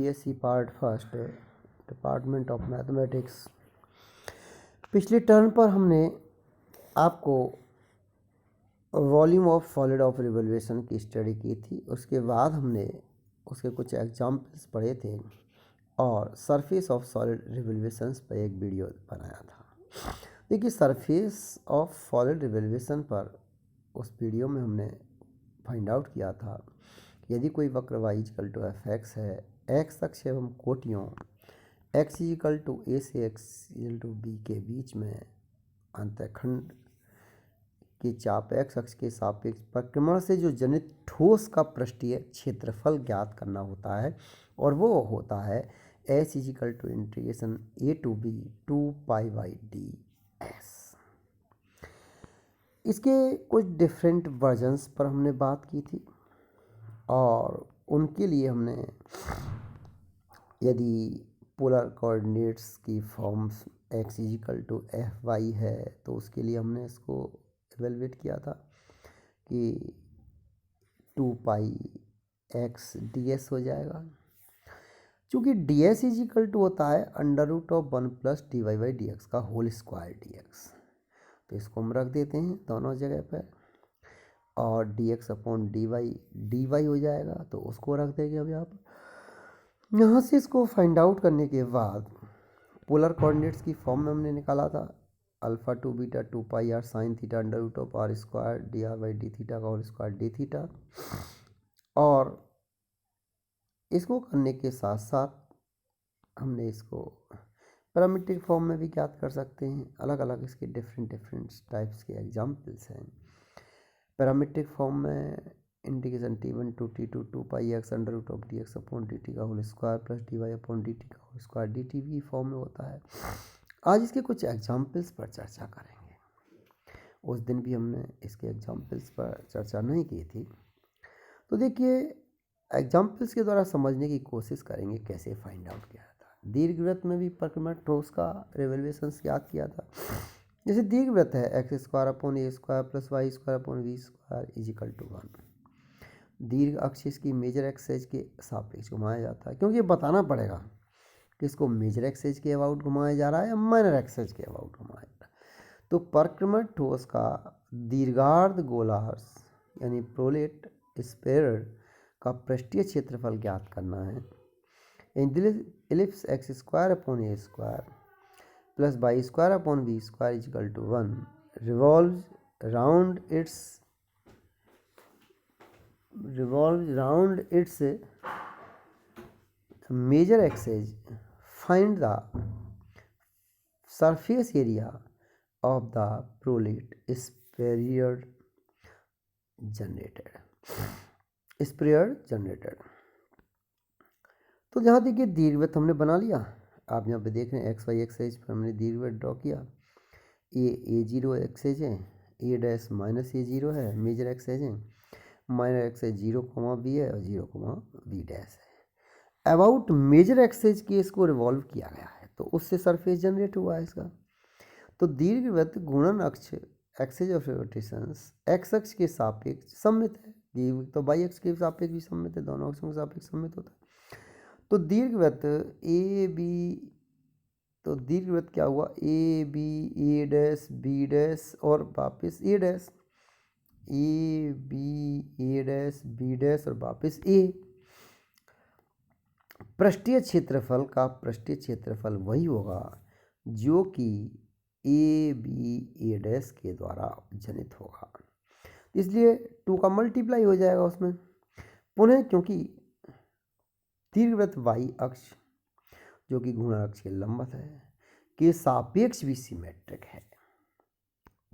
BSc part first department of mathematics. पिछले term पर हमने आपको volume of solid of revolution की स्टडी की थी। उसके बाद हमने उसके कुछ एग्जाम्पल्स पढ़े थे और सरफेस ऑफ सॉलिड रिवोल्यूशंस पर एक वीडियो बनाया था। देखिए, surface of solid revolution per उस वीडियो में हमने फाइंड आउट किया था यदि कोई वक्र y equal to f x है, एक्स अक्ष एवं कोटियों x इक्वल टू ए से x इक्वल टू बी के बीच में अंतःखंड की चाप x अक्ष के सापेक्ष परिक्रमण से जो जनित ठोस का पृष्ठीय क्षेत्रफल ज्ञात करना होता है और वो होता है s equal to integration a टू b 2 pi by d s. इसके कुछ डिफरेंट वर्जन्स पर हमने बात की थी और उनके लिए हमने यदि पोलर कोऑर्डिनेट्स की forms x equal to f y है तो उसके लिए हमने इसको एवेलुएट किया था कि 2 पाई एक्स डी एस हो जाएगा। चूँकि डी एस इक्वल टू होता है under root of 1 plus d y by d x का होल स्क्वायर डी एक्स, तो इसको हम रख देते हैं दोनों जगह पर और d x upon d y हो जाएगा, तो उसको रख देंगे अभी आप। यहाँ से इसको फाइंड आउट करने के बाद पोलर कोऑर्डिनेट्स की फॉर्म में हमने निकाला था alpha to beta 2 pi r sine theta under root of r square d r by d theta का होल स्क्वायर डी थीटा। और इसको करने के साथ साथ हमने इसको पैरामीट्रिक फॉर्म में भी ज्ञात कर सकते हैं। अलग अलग इसके डिफरेंट टाइप्स के एग्जाम्पल्स हैं। पैरामीट्रिक फॉर्म में integration t1 to t2 2 pi x under root of d x upon d t का whole square plus d y upon d t का होल स्क्वायर डी टी की form में होता है। आज इसके कुछ एग्जाम्पल्स पर चर्चा करेंगे। उस दिन भी हमने इसके एग्जाम्पल्स पर चर्चा नहीं की थी, तो देखिए एग्जाम्पल्स के द्वारा समझने की कोशिश करेंगे कैसे फाइंड आउट किया था। दीर्घवृत्त में भी परिक्रमण ठोस का रिवोल्यूशन याद किया था। जैसे दीर्घवृत्त है x square upon a square plus y square upon b square is equal to 1। दीर्घ अक्ष इसकी मेजर एक्सेज के सापेक्ष घुमाया जाता है, क्योंकि बताना पड़ेगा कि इसको मेजर एक्सेज के अबाउट घुमाया जा रहा है या माइनर एक्सेज के अबाउट घुमाया जा रहा है। तो परिक्रमण ठोस का दीर्घार्ध गोलार्ध यानी प्रोलेट स्फीयर का पृष्ठीय क्षेत्रफल ज्ञात करना है। Ellipse x square upon a square plus y square upon b square equal to 1 revolves round its major axis. Find the surface area of the prolate sphere generated. तो जहाँ देखिए दीर्घवृत्त हमने बना लिया, आप यहाँ पे देख रहे हैं एक्स वाई एक्सेज पर हमने दीर्घवृत्त ड्रॉ किया। ए जीरो एक्सेज है, ए डैश माइनस ए जीरो है, मेजर एक्सेज है, माइनर एक्सेज 0, बी है और 0, बी डैश है। अबाउट मेजर एक्सेज के इसको रिवॉल्व किया गया है, तो उससे सरफेस जनरेट हुआ है इसका। तो दीर्घवृत्त घूर्णन अक्ष एक्सेज ऑफ रोटेशंस एक्स अक्ष के सापेक्ष सममित है, तो वाई अक्ष के सापेक्ष भी सममित है, दोनों अक्षों के सापेक्ष सममित होता है। तो दीर्घवृत्त ए बी, तो दीर्घवृत्त क्या हुआ, a b a dash b dash और वापस a dash, a b a dash b dash और वापस ए। पृष्ठीय क्षेत्रफल का पृष्ठीय क्षेत्रफल वही होगा जो कि ए बी ए डैश के द्वारा जनित होगा, इसलिए 2 का मल्टीप्लाई हो जाएगा उसमें। पुनः क्योंकि दीर्घवृत्त वाई अक्ष जो कि घूर्णन अक्ष के लंबवत है के सापेक्ष भी सिमेट्रिक है,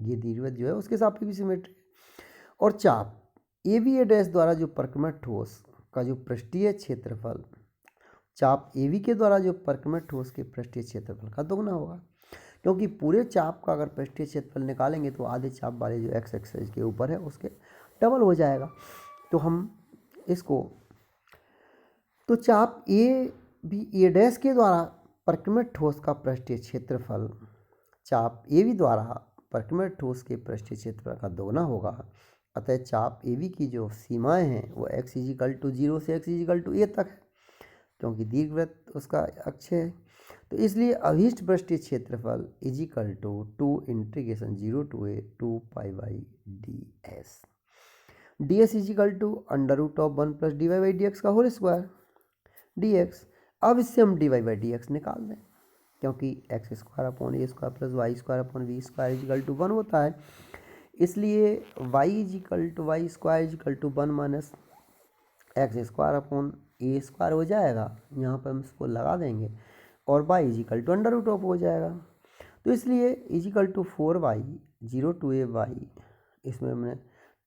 ये दीर्घवृत्त जो है उसके सापेक्ष भी सिमेट्रिक है। और चाप ए बी ए डैश द्वारा जो परिक्रमण ठोस का जो पृष्ठीय क्षेत्रफल, चाप ए बी के द्वारा जो परिक्रमण ठोस के पृष्ठीय क्षेत्रफल का दोगुना होगा, क्योंकि पूरे चाप का अगर पृष्ठीय क्षेत्रफल निकालेंगे तो आधे चाप वाले जो एक्स एक्सेस के ऊपर है उसके डबल हो जाएगा। तो हम इसको, तो चाप ए बी ए डैश के द्वारा परिक्रमण ठोस का पृष्ठीय क्षेत्रफल चाप ए बी द्वारा परिक्रमण ठोस के पृष्ठीय क्षेत्रफल का दोगुना होगा। अतः चाप ए बी की जो सीमाएं हैं वो x इक्वल टू 0 से x इक्वल टू a तक है। क्योंकि दीर्घवृत्त उसका अक्ष है। तो इसलिए अभीष्ट पृष्ठीय क्षेत्रफल is equal to 2 integration 0 to a 2 pi by ds। ds is equal to under root of 1 plus d y by d x का होल स्क्वायर dx। अब इससे हम d y by d x निकाल दें, क्योंकि x square upon a square plus y square upon b square is equal to 1 होता है। इसलिए y is equal to y square is equal to 1 minus x square upon a square हो जाएगा, यहाँ पर हम इसको लगा देंगे, और y is equal to under root of हो जाएगा। तो इसलिए is equal to 4y 0 to a y, इसमें हमने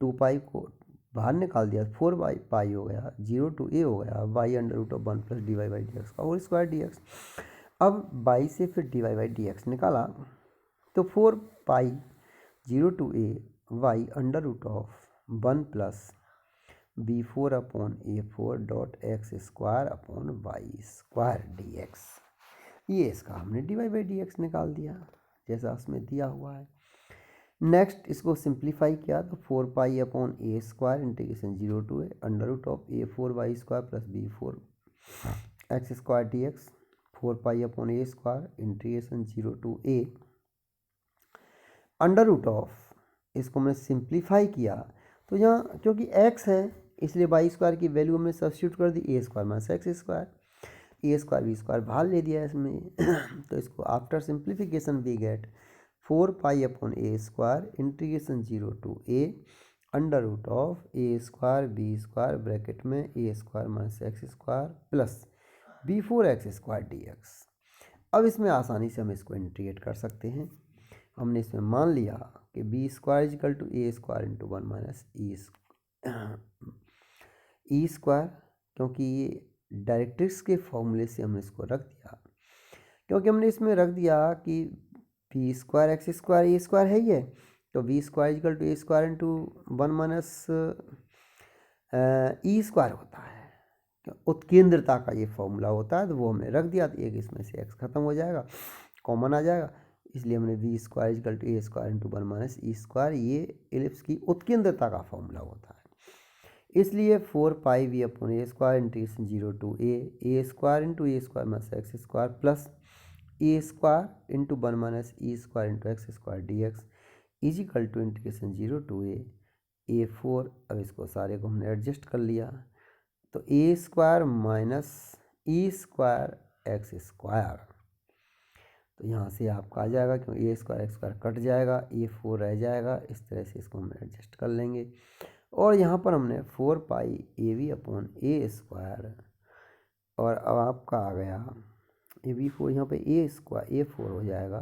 2 पाई को बाहर निकाल दिया, 4 पाई हो गया, 0 to a हो गया, y under root of 1 plus d y by d x का होल स्क्वायर डी एक्स। अब y से फिर d y by d x निकाला, तो 4 pi 0 to a y under root of 1 plus b4 upon a4 dot x square upon y square d x. ये इसका हमने d y by d x निकाल दिया जैसा उसमें दिया हुआ है। नेक्स्ट इसको सिंप्लीफाई किया तो 4 pi upon a square integration 0 to a under root of a4 y square plus b4 x square d x. 4 pi upon a square integration 0 to a under root of, इसको हमने simplify किया तो यहाँ क्योंकि x है इसलिए y square की value हमने सब्स्टिट्यूट कर दी a square minus x square, a square b square बाहर ले दिया इसमें तो इसको after simplification we get 4 pi upon a square integration 0 to a under root of a square b square bracket में a square minus x square plus b4 x square d x. अब इसमें आसानी से हम इसको इंटीग्रेट कर सकते हैं। हमने इसमें मान लिया कि b square is equal to a square into 1 minus e square, क्योंकि ये डायरेक्ट्रिक्स के फॉर्मूले से हमने इसको रख दिया, क्योंकि हमने इसमें रख दिया कि b square x square a square है ये, तो b square is equal to a square into 1 minus e square होता है, उत्केंद्रता का ये फॉर्मूला होता है, तो वो हमने रख दिया। तो एक इसमें से एक्स खत्म हो जाएगा, कॉमन आ जाएगा, इसलिए हमने b square is equal to a square into 1 minus e square, ये एलिप्स की उत्केंद्रता का फॉर्मूला होता है। इसलिए 4 pi b upon a square integration 0 to a square into a square minus x square plus a square into 1 minus e square into x square d x equal to integration 0 to a4। अब इसको सारे को हमने adjust कर लिया, तो ए square minus e square x square, तो यहाँ से आपका आ जाएगा, क्योंकि ए स्क्वायर एक्स स्क्वायर कट जाएगा, a4 रह जाएगा। इस तरह से इसको हम एडजस्ट कर लेंगे, और यहाँ पर हमने 4 pi a b upon a square, और अब आपका आ गया ए वी 4, यहाँ पे ए स्क्वायर a4 हो जाएगा,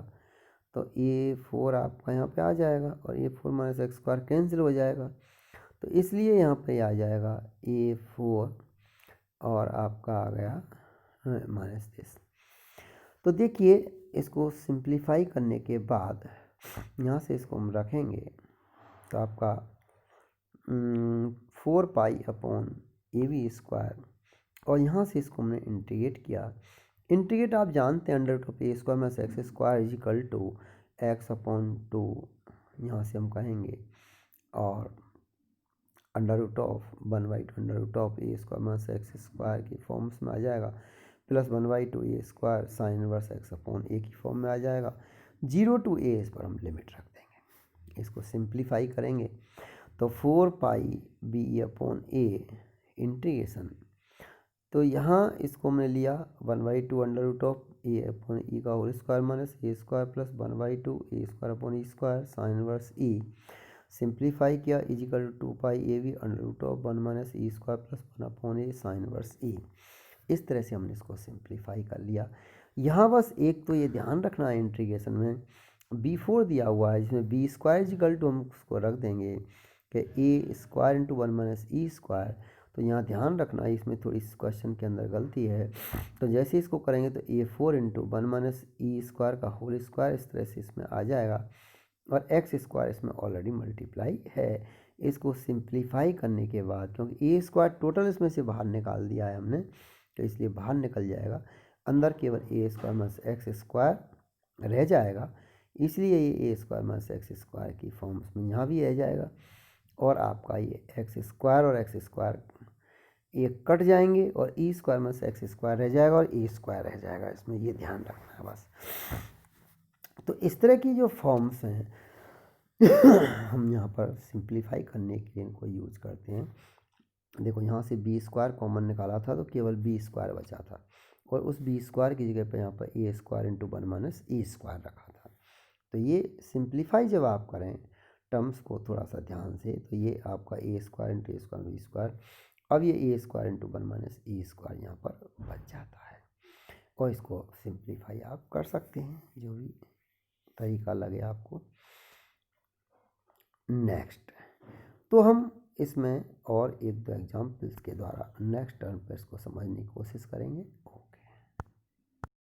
तो a4 आपका यहाँ पे आ जाएगा, और a4 minus x square cancel हो जाएगा, तो इसलिए यहाँ पे आ जाएगा a4, और आपका आ गया माइनस दिस। तो देखिए इसको सिंप्लीफाई करने के बाद यहाँ से इसको हम रखेंगे, तो आपका 4 pi upon A V square, और यहाँ से इसको हमने इंटीग्रेट किया। इंटीग्रेट आप जानते हैं under root of a square minus x square is equal to x upon 2, यहाँ से हम कहेंगे, और under root of 1/2 under root of a square minus x square की फॉर्म्स में आ जाएगा, plus 1/2 a square sine inverse x upon a की फॉर्म में आ जाएगा। 0 to a इस पर हम लिमिट रख देंगे, इसको सिंप्लीफाई करेंगे तो 4 pi b upon a integration, तो यहाँ इसको हमने लिया 1/2 under root of a upon e का whole square minus a square plus 1/2 a square upon e square sine inverse e, simplify किया equal to 2 pi a b under root of 1 minus e square plus 1 upon a sine inverse e. इस तरह से हमने इसको simplify कर लिया। यहाँ बस एक तो ये ध्यान रखना है इंटीग्रेशन में b4 दिया हुआ है, जिसमें बी स्क्वायर इजिकल टू हम उसको रख देंगे कि ए square into 1 minus e square, तो यहाँ ध्यान रखना है इसमें थोड़ी इस क्वेश्चन के अंदर गलती है, तो जैसे इसको करेंगे तो a4 into 1 minus e square का होल स्क्वायर इस तरह से इसमें आ जाएगा, और एक्स स्क्वायर इसमें ऑलरेडी मल्टीप्लाई है। इसको सिंप्लीफाई करने के बाद, क्योंकि ए स्क्वायर टोटल इसमें से बाहर निकाल दिया है हमने, तो इसलिए बाहर निकल जाएगा, अंदर केवल ए स्क्वायर माइनस एक्स स्क्वायर रह जाएगा, इसलिए ये ए स्क्वायर माइनस एक्स स्क्वायर की फॉर्म्स में यहाँ भी रह जाएगा, और आपका ये एक्स स्क्वायर और एक्स स्क्वायर एक कट जाएंगे और ई स्क्वायर में से एक्स स्क्वायर रह जाएगा और ए स्क्वायर रह जाएगा, इसमें ये ध्यान रखना है बस। तो इस तरह की जो फॉर्म्स हैं हम यहाँ पर सिंप्लीफाई करने के लिए इनको यूज करते हैं। देखो यहाँ से बी स्क्वायर कॉमन निकाला था तो केवल बी स्क्वायर बचा था, और उस बी स्क्वायर की जगह पर यहाँ पर ए square into one minus a square रखा था। तो ये सिंप्लीफाई जब आप करें टर्म्स को थोड़ा सा ध्यान से, तो ये आपका ए square into a square b square, अब ये ए square into one minus a square यहाँ पर बच जाता है। और इसको सिंप्लीफाई आप कर सकते हैं, जो भी तरीका लगे आपको। नेक्स्ट, तो हम इसमें और एक दो एग्जाम्पल्स के द्वारा नेक्स्ट टर्म पर इसको समझने की कोशिश करेंगे।